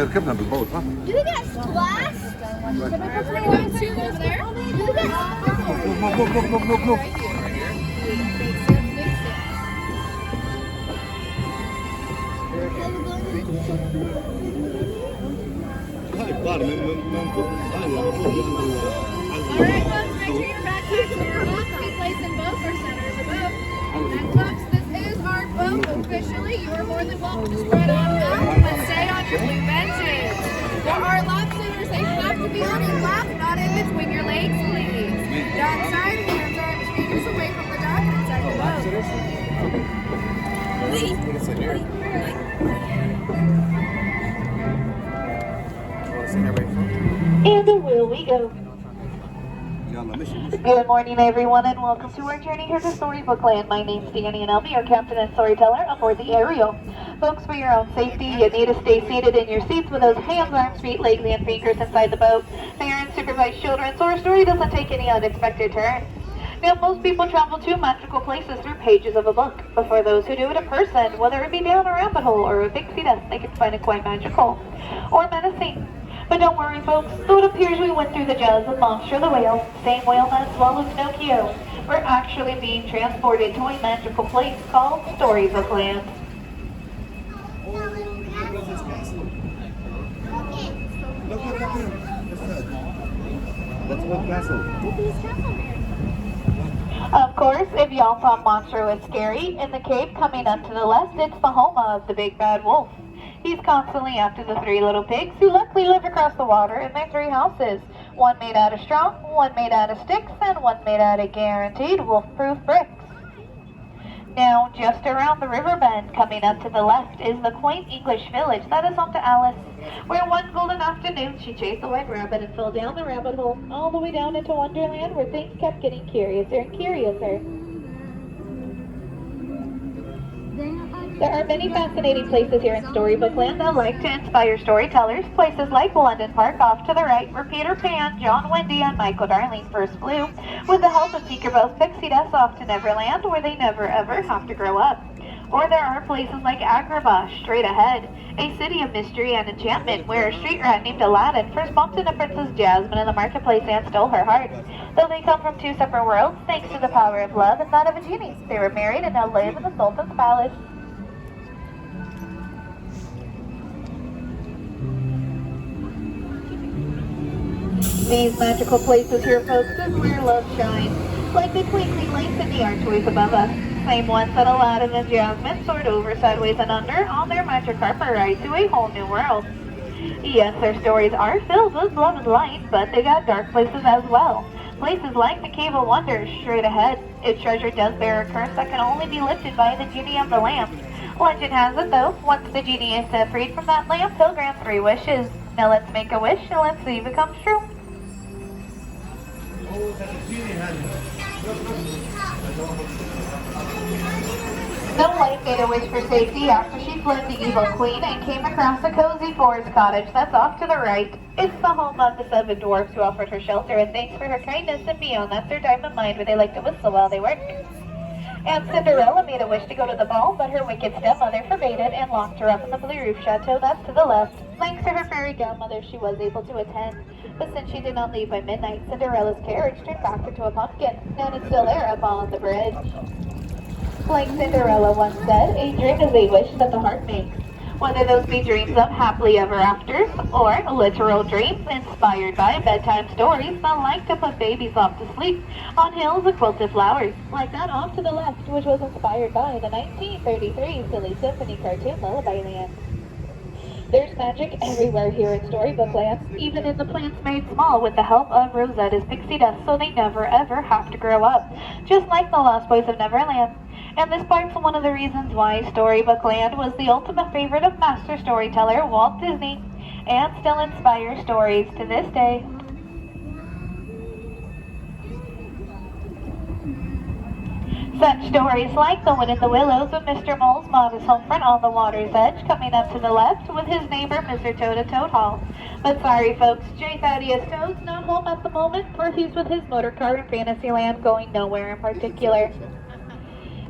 a couple of both, huh? Do we get splash? Should we put two over there? Do we get Look. Alright, folks, make sure your backpacks and your books be placed in both our centers above. And folks, this is our boat officially. You are more than welcome to spread on out, but stay on your blue benches. There are lap centers. They have to be on your lap, not in between your legs, please. Dock side, hands arms, fingers away from the dock inside the boat. And away we go. Good morning, everyone, and welcome to our journey here to Storybook Land. My name's Danny, and I'll be your captain and storyteller aboard the Ariel. Folks, for your own safety, you need to stay seated in your seats with those hands, arms, feet, legs, and fingers inside the boat. They are unsupervised children, so our story doesn't take any unexpected turns. Now, most people travel to magical places through pages of a book, but for those who do it in person, whether it be down a rabbit hole or a pixie dust, they can find it quite magical or menacing. But don't worry, folks, though it appears we went through the jaws of Monster the Whale, same whale that swallowed Pinocchio, we're actually being transported to a magical place called Storybook Land. Of course, if y'all thought Monster was scary, in the cave coming up to the left, it's the home of the Big Bad Wolf. He's constantly after the three little pigs who luckily live across the water in their three houses. One made out of straw, one made out of sticks, and one made out of guaranteed wolf-proof bricks. Now, just around the river bend, coming up to the left, is the quaint English village that is home to Alice, where one golden afternoon she chased a white rabbit and fell down the rabbit hole, all the way down into Wonderland, where things kept getting curiouser and curiouser. There are many fascinating places here in Storybook Land that like to inspire storytellers. Places like London Park off to the right, where Peter Pan, John Wendy, and Michael Darling first flew, with the help of Tinkerbell's pixie dust off to Neverland, where they never ever have to grow up. Or there are places like Agrabah, straight ahead, a city of mystery and enchantment, where a street rat named Aladdin first bumped into Princess Jasmine in the marketplace and stole her heart. Though they come from two separate worlds, thanks to the power of love and that of a genie, they were married and now live in the Sultan's palace. These magical places here, folks, is where love shines, like the twinkling lights in the archways above us. Same ones that Aladdin and Jasmine soared over sideways and under on their magic carpet ride to a whole new world. Yes, their stories are filled with love and light, but they got dark places as well. Places like the Cave of Wonders, straight ahead. Its treasure does bear a curse that can only be lifted by the genie of the lamp. Legend has it, though, once the genie is set free from that lamp, he'll grant 3 wishes. Now let's make a wish and let's see if it comes true. Snow White made a wish for safety after she fled the evil queen and came across a cozy forest cottage that's off to the right. It's the home of the 7 dwarfs who offered her shelter and thanks for her kindness, and beyond that their diamond mind where they like to whistle while they work. And Cinderella made a wish to go to the ball, but her wicked stepmother forbade it and locked her up in the Blue Roof Chateau that's to the left. Thanks to her fairy godmother, she was able to attend. But since she did not leave by midnight, Cinderella's carriage turned back into a pumpkin, and it's still there up on the bridge. Like Cinderella once said, a dream is a wish that the heart makes. Whether those be dreams of happily ever afters, or literal dreams inspired by bedtime stories that like to put babies off to sleep on hills of quilted flowers, like that off to the left, which was inspired by the 1933 Silly Symphony cartoon Lullaby Land. There's magic everywhere here in Storybook Land, even in the plants made small with the help of Rosetta's pixie dust, so they never ever have to grow up, just like the Lost Boys of Neverland. And this part's one of the reasons why Storybook Land was the ultimate favorite of master storyteller Walt Disney, and still inspires stories to this day. Such stories like the one in the willows with Mr. Mole's modest home front on the water's edge, coming up to the left with his neighbor Mr. Toad at Toad Hall. But sorry folks, J. Thaddeus Toad's not home at the moment, for he's with his motor car in Fantasyland going nowhere in particular.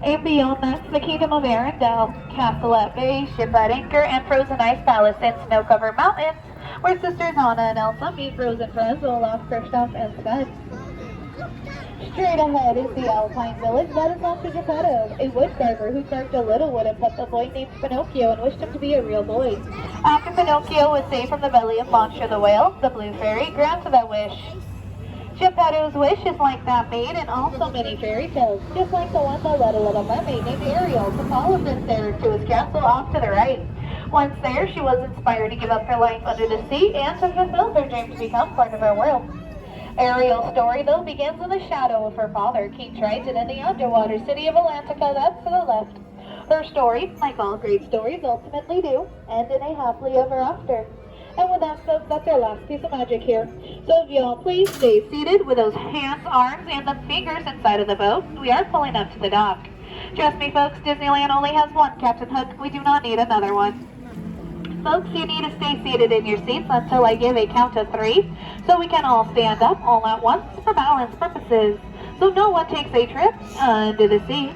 And beyond that's the Kingdom of Arendelle, Castle at Bay, Ship at Anchor, and Frozen Ice Palace in snow-covered mountains, where sisters Anna and Elsa meet frozen friends Olaf, Kristoff, and Sven. Straight ahead is the Alpine Village that is home to Geppetto, a wood carver who carved a little wooden puppet boy named Pinocchio and wished him to be a real boy. After Pinocchio was saved from the belly of Monsieur the Whale, the Blue Fairy granted that wish. Geppetto's wish is like that made in also many fairy tales, just like the one that led a little mermaid named Ariel to follow Prince Eric to his castle off to the right. Once there, she was inspired to give up her life under the sea and to fulfill her dream to become part of our world. Ariel's story, though, begins in the shadow of her father, King Triton, in the underwater city of Atlantica, that's to the left. Her story, like all great stories ultimately do, end in a happily ever after. And with that, folks, that's our last piece of magic here. So if y'all please stay seated with those hands, arms, and the fingers inside of the boat. We are pulling up to the dock. Trust me, folks, Disneyland only has one Captain Hook. We do not need another one. Folks, you need to stay seated in your seats until I give a count of 3, so we can all stand up all at once for balance purposes. So no one takes a trip under the sea.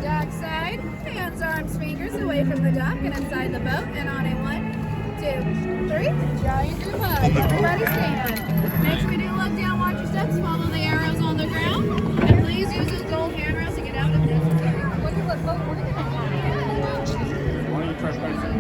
Dock side, hands, arms, fingers away from the dock and inside the boat, and on a 1, 2, 3, giant group hug. Everybody stand. Make sure we do look down, watch your steps, follow the arrows on the ground, and please use those gold handrails to get out if necessary. Why don't you try pricing?